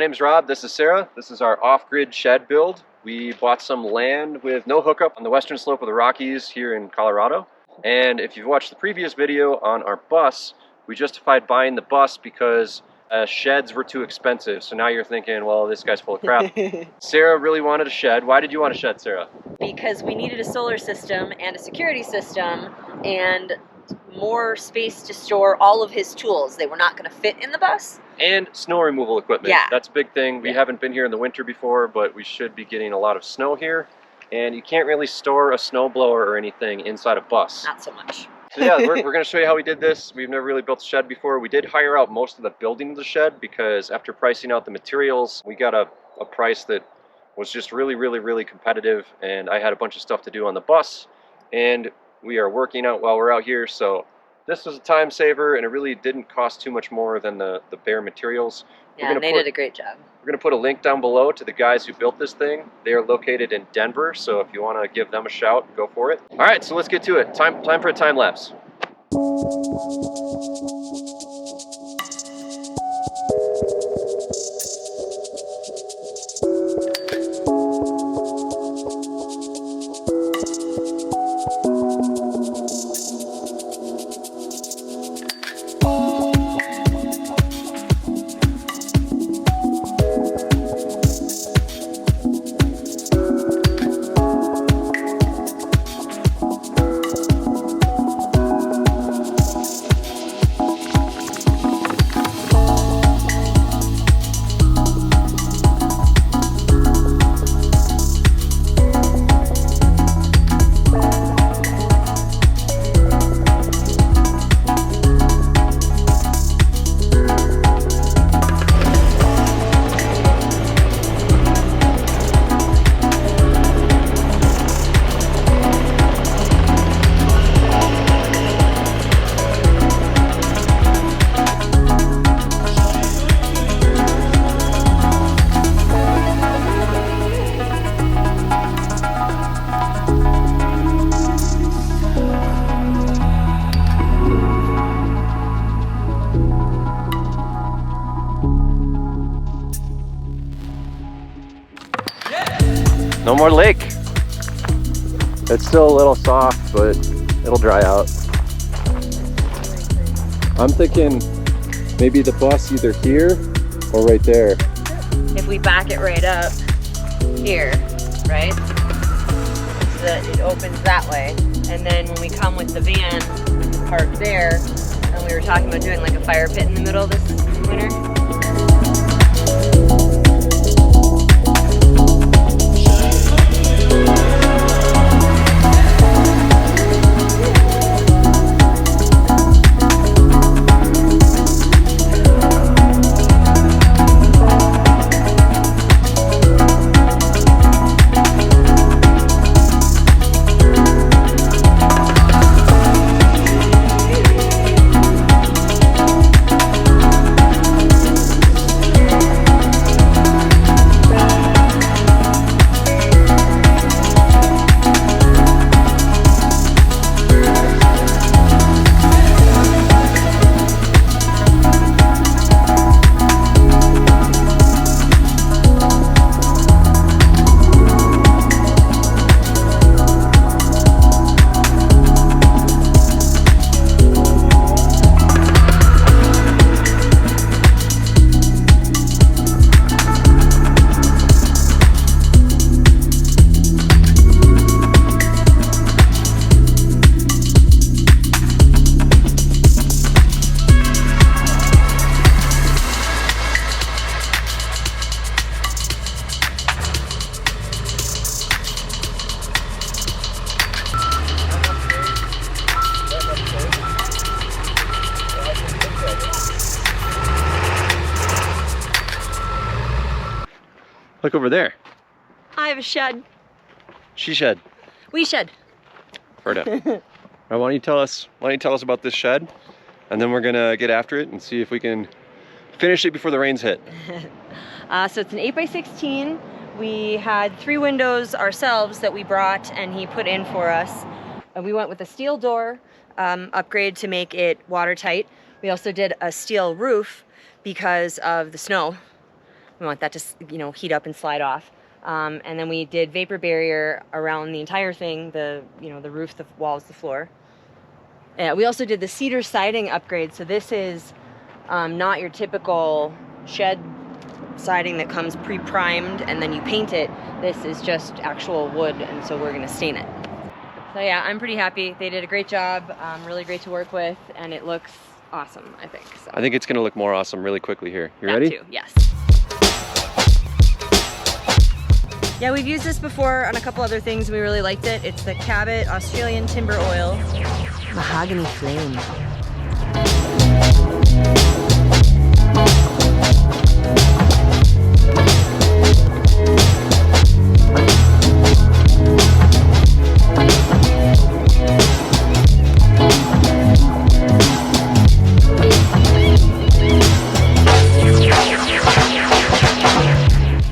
My name is Rob, this is Sarah. This is our off-grid shed build. We bought some land with no hookup on the western slope of the Rockies here in Colorado. And if you've watched the previous video on our bus, we justified buying the bus because sheds were too expensive. So now you're thinking, well, this guy's full of crap. Sarah really wanted a shed. Why did you want a shed, Sarah? Because we needed a solar system and a security system and more space to store all of his tools. They were not going to fit in the bus. And snow removal equipment. Yeah. That's a big thing. We haven't been here in the winter before, but we should be getting a lot of snow here. And you can't really store a snowblower or anything inside a bus. Not so much. So yeah, we're going to show you how we did this. We've never really built a shed before. We did hire out most of the building of the shed because after pricing out the materials, we got a price that was just really competitive. And I had a bunch of stuff to do on the bus. And we are working out while we're out here. So this was a time saver, and it really didn't cost too much more than the bare materials. Yeah, and they did a great job. We're going to put a link down below to the guys who built this thing. They are located in Denver, so if you want to give them a shout, go for it. All right, so let's get to it. Time for a time lapse. No more lake. It's still a little soft, but it'll dry out. I'm thinking maybe the bus either here or right there. If we back it right up here, right? So that it opens that way. And then when we come with the van, park there, and we were talking about doing like a fire pit in the middle this winter. Look over there. I have a shed. She shed. We shed. Heard it. All right, why don't you tell us about this shed, and then we're gonna get after it and see if we can finish it before the rains hit. So it's an 8x16. We had 3 windows ourselves that we brought and he put in for us. We went with a steel door upgrade to make it watertight. We also did a steel roof because of the snow. We want that to, you know, heat up and slide off. And then we did vapor barrier around the entire thing, the, you know, the roof, the walls, the floor. We also did the cedar siding upgrade. So this is not your typical shed siding that comes pre-primed and then you paint it. This is just actual wood, and so we're gonna stain it. So yeah, I'm pretty happy. They did a great job, really great to work with, and it looks awesome, I think. So. I think it's gonna look more awesome really quickly here. You ready? Too, yes. Yeah, we've used this before on a couple other things. We really liked it. It's the Cabot Australian Timber Oil Mahogany Flame.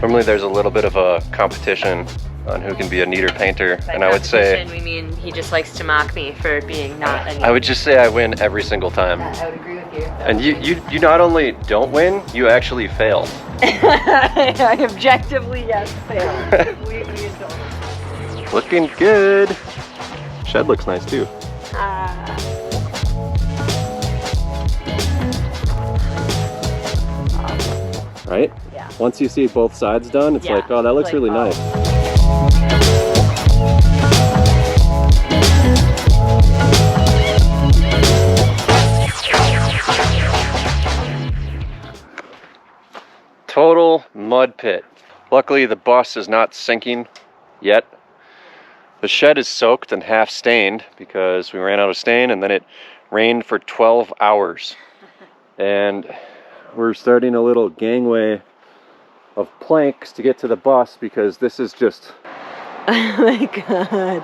Normally there's a little bit of a competition on who can be a neater painter, By and I would say we mean he just likes to mock me for being not a neater. I would just say I win every single time. Yeah, I would agree with you. And you not only don't win, you actually fail. I objectively, yes, fail. Completely don't. Looking good. Shed looks nice too. Right? Yeah. Once you see both sides done, it's like, oh, that looks like, really oh. nice. Total mud pit. Luckily, the bus is not sinking yet. The shed is soaked and half stained because we ran out of stain, and then it rained for 12 hours. And we're starting a little gangway of planks to get to the bus because this is just... Oh my god.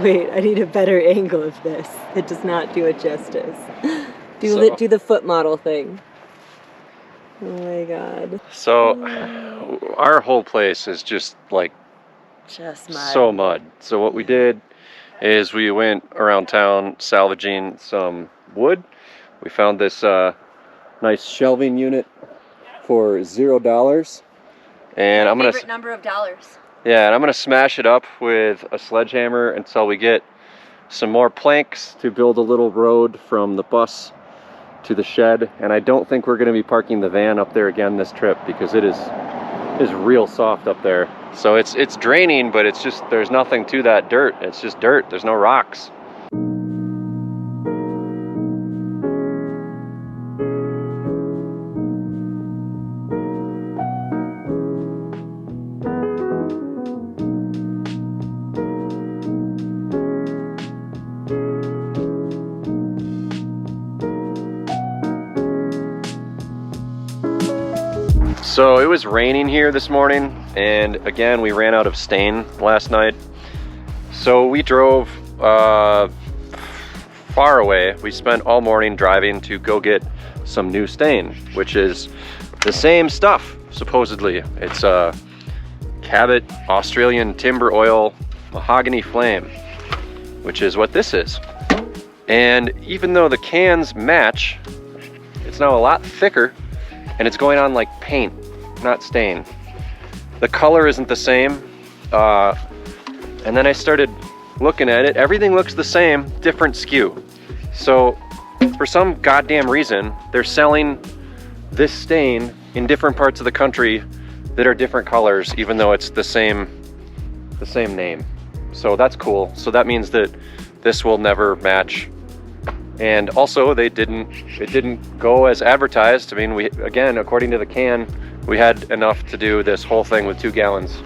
Wait, I need a better angle of this. It does not do it justice. Do the foot model thing. Oh my god. So our whole place is just like just mud. So mud. So what we did is we went around town salvaging some wood. We found this nice shelving unit for $0, and I'm gonna favorite number of dollars. Yeah, and I'm gonna smash it up with a sledgehammer until we get some more planks to build a little road from the bus to the shed. And I don't think we're gonna be parking the van up there again this trip because it is real soft up there. So it's draining, but it's just, there's nothing to that dirt. It's just dirt. There's no rocks. So it was raining here this morning, and again we ran out of stain last night. So we drove far away. We spent all morning driving to go get some new stain, which is the same stuff, supposedly. It's a Cabot Australian Timber Oil Mahogany Flame, which is what this is. And even though the cans match, it's now a lot thicker, and it's going on like paint, not stain. The color isn't the same. And then I started looking at it. Everything looks the same, different SKU. So for some goddamn reason, they're selling this stain in different parts of the country that are different colors, even though it's the same name. So that's cool. So that means that this will never match. And also it didn't go as advertised. I mean, again, according to the can, we had enough to do this whole thing with 2 gallons,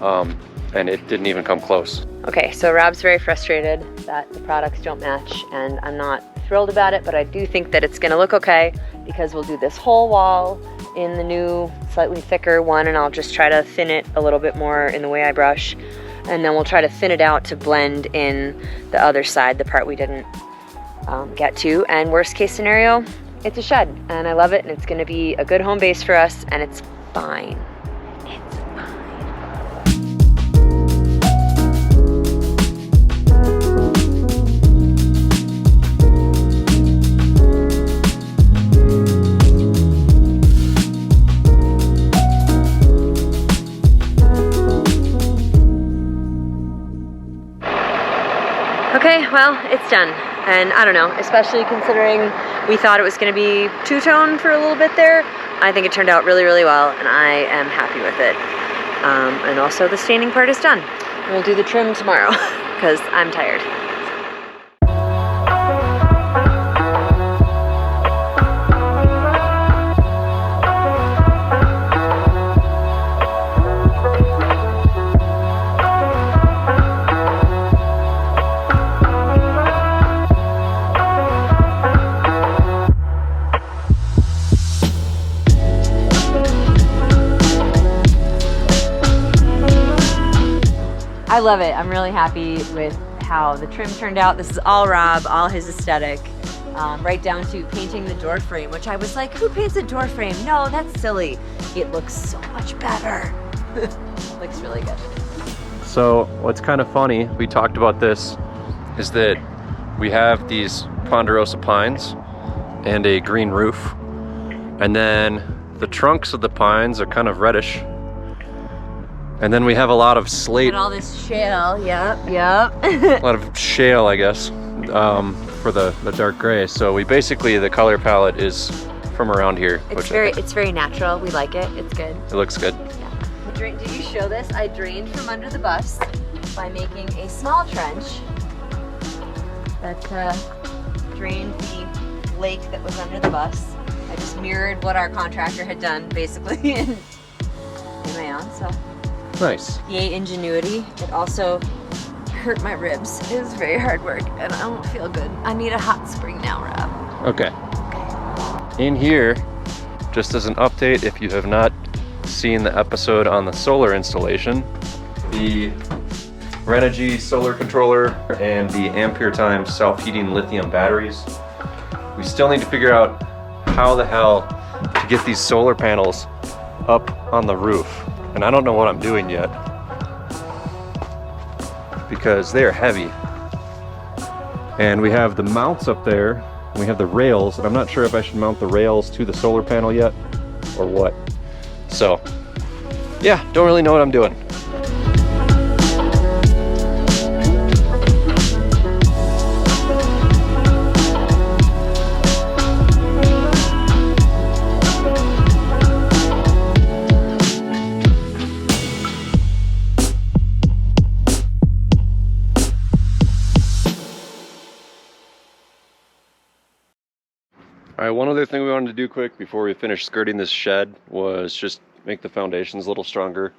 and it didn't even come close. Okay, so Rob's very frustrated that the products don't match, and I'm not thrilled about it, but I do think that it's gonna look okay because we'll do this whole wall in the new, slightly thicker one, and I'll just try to thin it a little bit more in the way I brush, and then we'll try to thin it out to blend in the other side, the part we didn't get to. And worst case scenario, it's a shed, and I love it, and it's gonna be a good home base for us, and it's fine. It's fine. Okay, well, it's done. And I don't know, especially considering we thought it was going to be two-tone for a little bit there. I think it turned out really, really well, and I am happy with it. And also the staining part is done. We'll do the trim tomorrow because I'm tired. I love it. I'm really happy with how the trim turned out. This is all Rob, all his aesthetic, right down to painting the door frame, which I was like, who paints a door frame? No, that's silly. It looks so much better. Looks really good. So what's kind of funny, we talked about this, is that we have these ponderosa pines and a green roof, and then the trunks of the pines are kind of reddish. And then we have a lot of slate. And all this shale, yep. A lot of shale, I guess, for the dark gray. So we basically, the color palette is from around here. It's very natural. We like it. It's good. It looks good. Yeah. Did you show this? I drained from under the bus by making a small trench that drained the lake that was under the bus. I just mirrored what our contractor had done, basically, in my own. So. Nice. Yay, ingenuity. It also hurt my ribs. It was very hard work and I don't feel good. I need a hot spring now, Rob. Okay. In here, just as an update, if you have not seen the episode on the solar installation, the Renogy solar controller and the Ampere Time self-heating lithium batteries, we still need to figure out how the hell to get these solar panels up on the roof. And I don't know what I'm doing yet because they are heavy. And we have the mounts up there, and we have the rails, and I'm not sure if I should mount the rails to the solar panel yet or what. So, yeah, don't really know what I'm doing. All right, one other thing we wanted to do quick before we finish skirting this shed was just make the foundations a little stronger.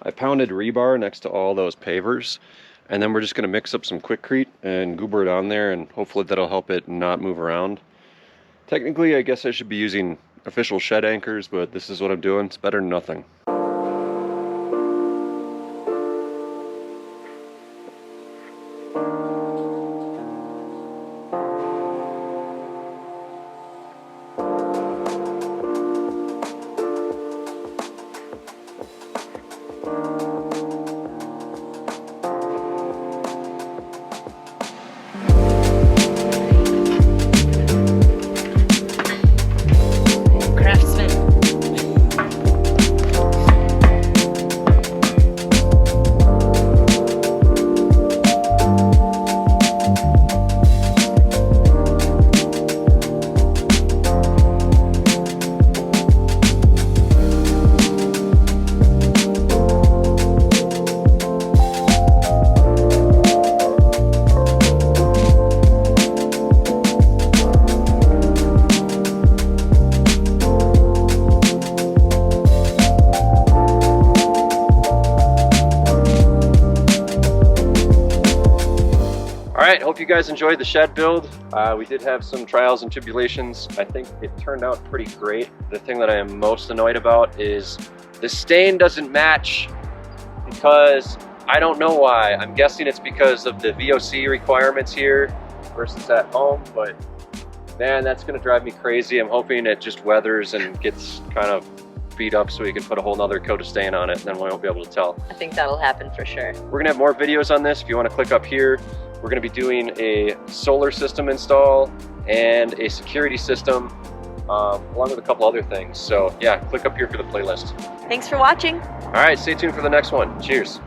I pounded rebar next to all those pavers, and then we're just gonna mix up some Quikrete and goober it on there, and hopefully that'll help it not move around. Technically, I guess I should be using official shed anchors, but this is what I'm doing. It's better than nothing. Alright, hope you guys enjoyed the shed build. We did have some trials and tribulations. I think it turned out pretty great. The thing that I am most annoyed about is the stain doesn't match because I don't know why. I'm guessing it's because of the VOC requirements here versus at home, but man, that's gonna drive me crazy. I'm hoping it just weathers and gets kind of beat up so we can put a whole nother coat of stain on it, and then we won't be able to tell. I think that'll happen for sure. We're gonna have more videos on this. If you wanna click up here, we're gonna be doing a solar system install and a security system, along with a couple other things. So yeah, click up here for the playlist. Thanks for watching. All right, stay tuned for the next one. Cheers.